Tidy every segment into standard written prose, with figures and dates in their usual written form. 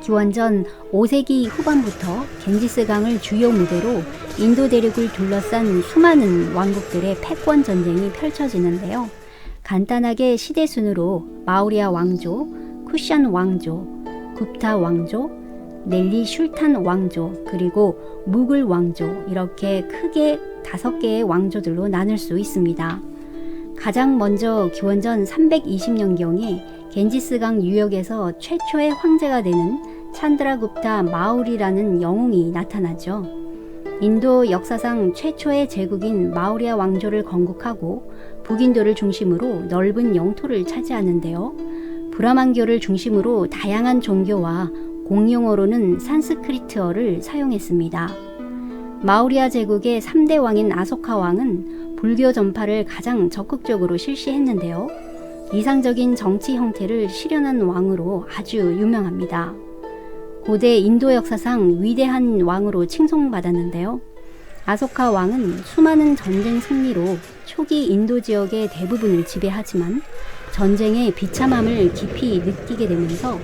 기원전 5세기 후반부터 겐지스강을 주요 무대로 인도 대륙을 둘러싼 수많은 왕국들의 패권 전쟁이 펼쳐지는데요. 간단하게 시대 순으로 마우리아 왕조, 쿠샨 왕조, 굽타 왕조, 넬리 슐탄 왕조, 그리고 무굴 왕조, 이렇게 크게 5개의 왕조들로 나눌 수 있습니다. 가장 먼저 기원전 320년경에 겐지스강 유역에서 최초의 황제가 되는 찬드라굽타 마우리라는 영웅이 나타나죠. 인도 역사상 최초의 제국인 마우리아 왕조를 건국하고 북인도를 중심으로 넓은 영토를 차지하는데요. 브라만교를 중심으로 다양한 종교와 공용어로는 산스크리트어를 사용했습니다. 마우리아 제국의 3대 왕인 아소카 왕은 불교 전파를 가장 적극적으로 실시했는데요. 이상적인 정치 형태를 실현한 왕으로 아주 유명합니다. 고대 인도 역사상 위대한 왕으로 칭송받았는데요. 아소카 왕은 수많은 전쟁 승리로 초기 인도 지역의 대부분을 지배하지만 전쟁의 비참함을 깊이 느끼게 되면서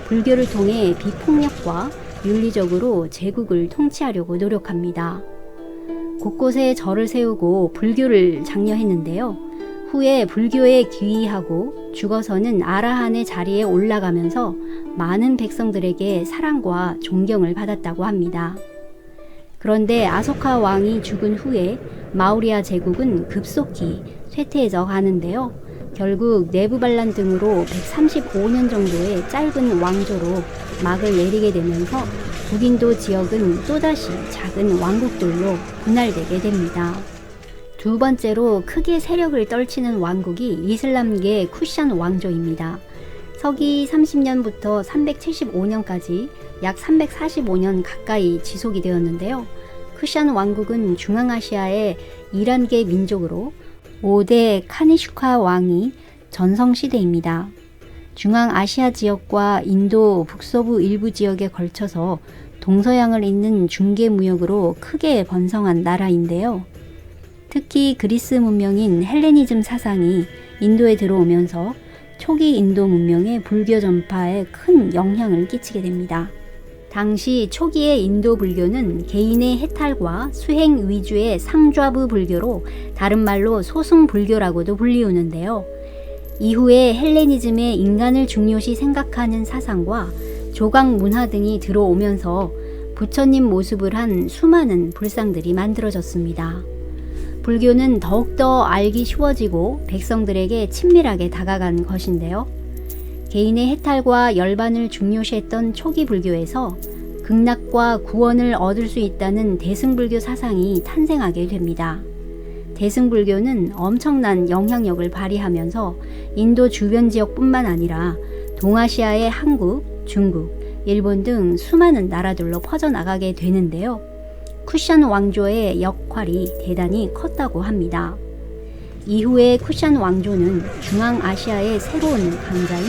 불교를 통해 비폭력과 윤리적으로 제국을 통치하려고 노력합니다. 곳곳에 절을 세우고 불교를 장려했는데요. 후에 불교에 귀의하고 죽어서는 아라한의 자리에 올라가면서 많은 백성들에게 사랑과 존경을 받았다고 합니다. 그런데 아소카 왕이 죽은 후에 마우리아 제국은 급속히 쇠퇴해져 가는데요. 결국 네부발란 등으로 135년 정도의 짧은 왕조로 막을 내리게 되면서 북인도 지역은 또다시 작은 왕국들로 분할되게 됩니다. 두 번째로 크게 세력을 떨치는 왕국이 이슬람계 쿠샨 왕조입니다. 서기 30년부터 375년까지 약 345년 가까이 지속이 되었는데요. 쿠샨 왕국은 중앙아시아의 이란계 민족으로 5대 카니슈카 왕이 전성시대입니다. 중앙아시아 지역과 인도 북서부 일부 지역에 걸쳐서 동서양을 잇는 중개무역으로 크게 번성한 나라인데요. 특히 그리스 문명인 헬레니즘 사상이 인도에 들어오면서 초기 인도 문명의 불교 전파에 큰 영향을 끼치게 됩니다. 당시 초기의 인도 불교는 개인의 해탈과 수행 위주의 상좌부 불교로 다른 말로 소승 불교라고도 불리우는데요. 이후에 헬레니즘의 인간을 중요시 생각하는 사상과 조각 문화 등이 들어오면서 부처님 모습을 한 수많은 불상들이 만들어졌습니다. 불교는 더욱더 알기 쉬워지고 백성들에게 친밀하게 다가간 것인데요. 개인의 해탈과 열반을 중요시했던 초기 불교에서 극락과 구원을 얻을 수 있다는 대승불교 사상이 탄생하게 됩니다. 대승불교는 엄청난 영향력을 발휘하면서 인도 주변 지역뿐만 아니라 동아시아의 한국, 중국, 일본 등 수많은 나라들로 퍼져나가게 되는데요. 쿠샨 왕조의 역할이 대단히 컸다고 합니다. 이후에 쿠샨 왕조는 중앙아시아의 새로운 강자인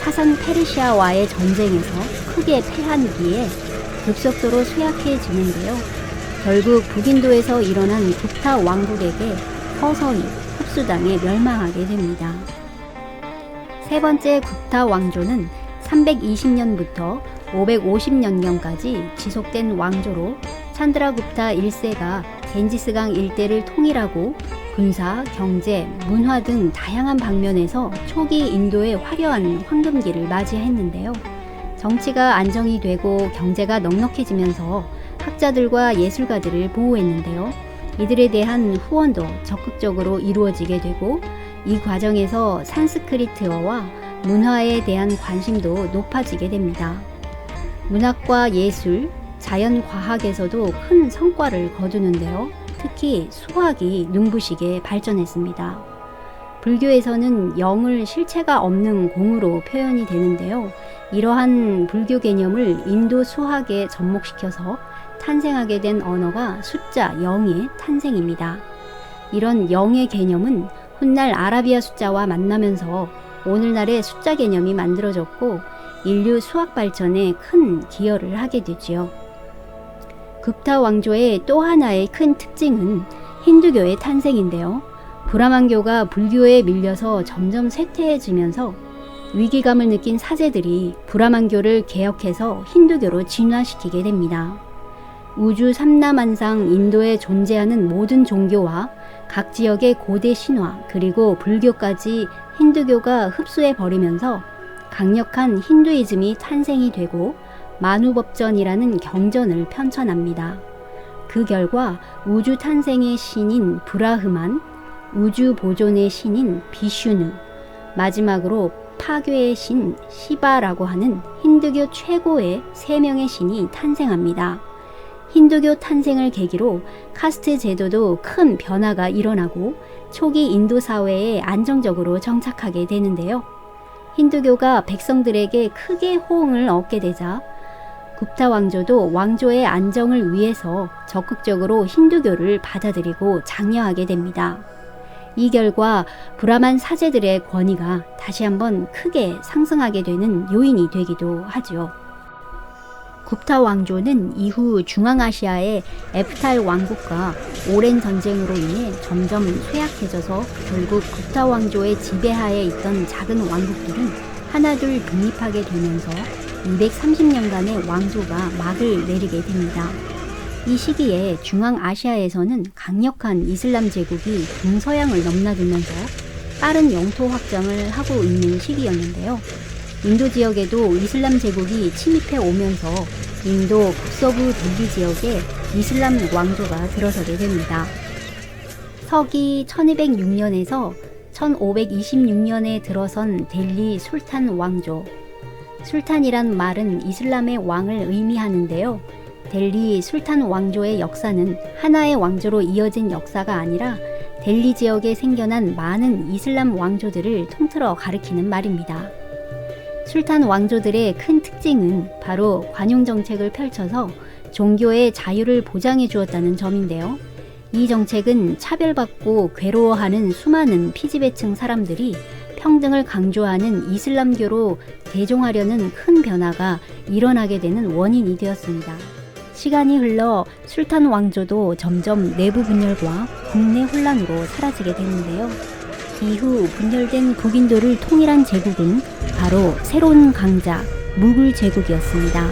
사산 페르시아와의 전쟁에서 크게 패한 뒤에 급속도로 쇠약해지는데요. 결국 북인도에서 일어난 굽타 왕국에게 서서히 흡수당해 멸망하게 됩니다. 세 번째 굽타 왕조는 320년부터 550년경까지 지속된 왕조로 찬드라굽타 1세가 겐지스강 일대를 통일하고 군사, 경제, 문화 등 다양한 방면에서 초기 인도의 화려한 황금기를 맞이했는데요. 정치가 안정이 되고 경제가 넉넉해지면서 학자들과 예술가들을 보호했는데요. 이들에 대한 후원도 적극적으로 이루어지게 되고 이 과정에서 산스크리트어와 문화에 대한 관심도 높아지게 됩니다. 문학과 예술, 자연과학에서도 큰 성과를 거두는데요. 특히 수학이 눈부시게 발전했습니다. 불교에서는 영을 실체가 없는 공으로 표현이 되는데요. 이러한 불교 개념을 인도 수학에 접목시켜서 탄생하게 된 언어가 숫자 0의 탄생입니다. 이런 0의 개념은 훗날 아라비아 숫자와 만나면서 오늘날의 숫자 개념이 만들어졌고 인류 수학 발전에 큰 기여를 하게 되지요. 굽타 왕조의 또 하나의 큰 특징은 힌두교의 탄생인데요. 브라만교가 불교에 밀려서 점점 쇠퇴해지면서 위기감을 느낀 사제들이 브라만교를 개혁해서 힌두교로 진화시키게 됩니다. 우주 삼라만상 인도에 존재하는 모든 종교와 각 지역의 고대 신화 그리고 불교까지 힌두교가 흡수해버리면서 강력한 힌두이즘이 탄생이 되고 만우법전이라는 경전을 편찬합니다. 그 결과 우주 탄생의 신인 브라흐만, 우주 보존의 신인 비슈누, 마지막으로 파괴의 신 시바라고 하는 힌두교 최고의 3명의 신이 탄생합니다. 힌두교 탄생을 계기로 카스트 제도도 큰 변화가 일어나고 초기 인도 사회에 안정적으로 정착하게 되는데요. 힌두교가 백성들에게 크게 호응을 얻게 되자 굽타 왕조도 왕조의 안정을 위해서 적극적으로 힌두교를 받아들이고 장려하게 됩니다. 이 결과 브라만 사제들의 권위가 다시 한번 크게 상승하게 되는 요인이 되기도 하죠. 굽타 왕조는 이후 중앙아시아의 에프탈 왕국과 오랜 전쟁으로 인해 점점 쇠약해져서 결국 굽타 왕조의 지배하에 있던 작은 왕국들은 하나둘 독립하게 되면서 230년간의 왕조가 막을 내리게 됩니다. 이 시기에 중앙아시아에서는 강력한 이슬람 제국이 동서양을 넘나들면서 빠른 영토 확장을 하고 있는 시기였는데요. 인도 지역에도 이슬람 제국이 침입해 오면서 인도 북서부 델리 지역에 이슬람 왕조가 들어서게 됩니다. 서기 1206년에서 1526년에 들어선 델리 술탄 왕조. 술탄이란 말은 이슬람의 왕을 의미하는데요. 델리 술탄 왕조의 역사는 하나의 왕조로 이어진 역사가 아니라 델리 지역에 생겨난 많은 이슬람 왕조들을 통틀어 가리키는 말입니다. 술탄 왕조들의 큰 특징은 바로 관용 정책을 펼쳐서 종교의 자유를 보장해 주었다는 점인데요. 이 정책은 차별받고 괴로워하는 수많은 피지배층 사람들이 평등을 강조하는 이슬람교로 대종하려는 큰 변화가 일어나게 되는 원인이 되었습니다. 시간이 흘러 술탄 왕조도 점점 내부 분열과 국내 혼란으로 사라지게 되는데요. 이후 분열된 북인도를 통일한 제국은 바로 새로운 강자 무굴 제국이었습니다.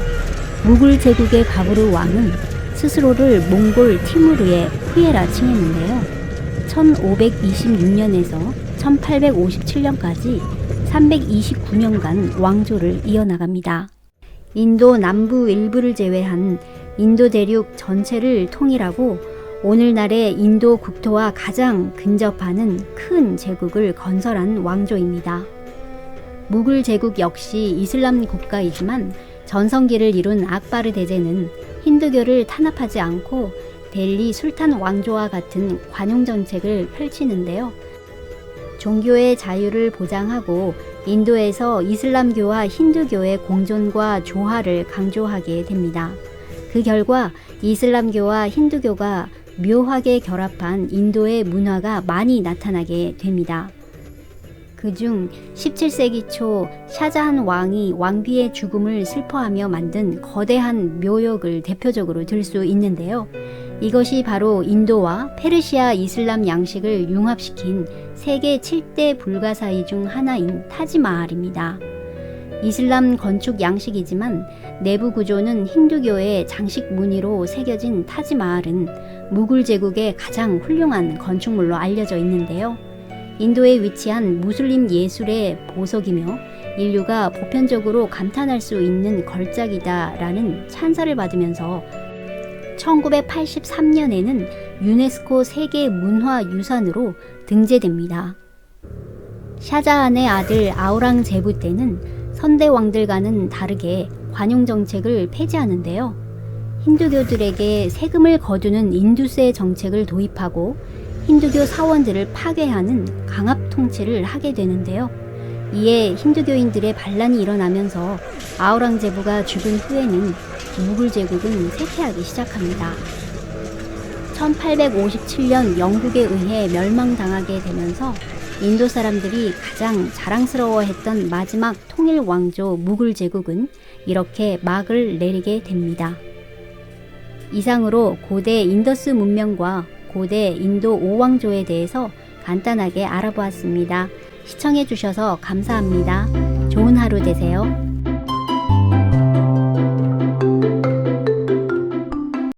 무굴 제국의 가부르 왕은 스스로를 몽골 티무르의 후예라 칭했는데요. 1526년에서 1857년까지 329년간 왕조를 이어나갑니다. 인도 남부 일부를 제외한 인도 대륙 전체를 통일하고 오늘날의 인도 국토와 가장 근접하는 큰 제국을 건설한 왕조입니다. 무굴 제국 역시 이슬람 국가이지만 전성기를 이룬 악바르 대제는 힌두교를 탄압하지 않고 델리 술탄 왕조와 같은 관용 정책을 펼치는데요. 종교의 자유를 보장하고 인도에서 이슬람교와 힌두교의 공존과 조화를 강조하게 됩니다. 그 결과 이슬람교와 힌두교가 묘하게 결합한 인도의 문화가 많이 나타나게 됩니다. 그중 17세기 초 샤자한 왕이 왕비의 죽음을 슬퍼하며 만든 거대한 묘역을 대표적으로 들 수 있는데요. 이것이 바로 인도와 페르시아 이슬람 양식을 융합시킨 세계 7대 불가사의 중 하나인 타지마할입니다. 이슬람 건축 양식이지만 내부 구조는 힌두교의 장식 무늬로 새겨진 타지마할은 무굴 제국의 가장 훌륭한 건축물로 알려져 있는데요. 인도에 위치한 무슬림 예술의 보석이며 인류가 보편적으로 감탄할 수 있는 걸작이다라는 찬사를 받으면서 1983년에는 유네스코 세계 문화유산으로 등재됩니다. 샤자한의 아들 아우랑제부 때는 선대 왕들과는 다르게 관용 정책을 폐지하는데요. 힌두교들에게 세금을 거두는 인두세 정책을 도입하고 힌두교 사원들을 파괴하는 강압 통치를 하게 되는데요. 이에 힌두교인들의 반란이 일어나면서 아우랑제부가 죽은 후에는 무굴 제국은 쇠퇴하기 시작합니다. 1857년 영국에 의해 멸망당하게 되면서 인도 사람들이 가장 자랑스러워했던 마지막 통일 왕조 무굴 제국은 이렇게 막을 내리게 됩니다. 이상으로 고대 인더스 문명과 고대 인도 오왕조에 대해서 간단하게 알아보았습니다. 시청해 주셔서 감사합니다. 좋은 하루 되세요.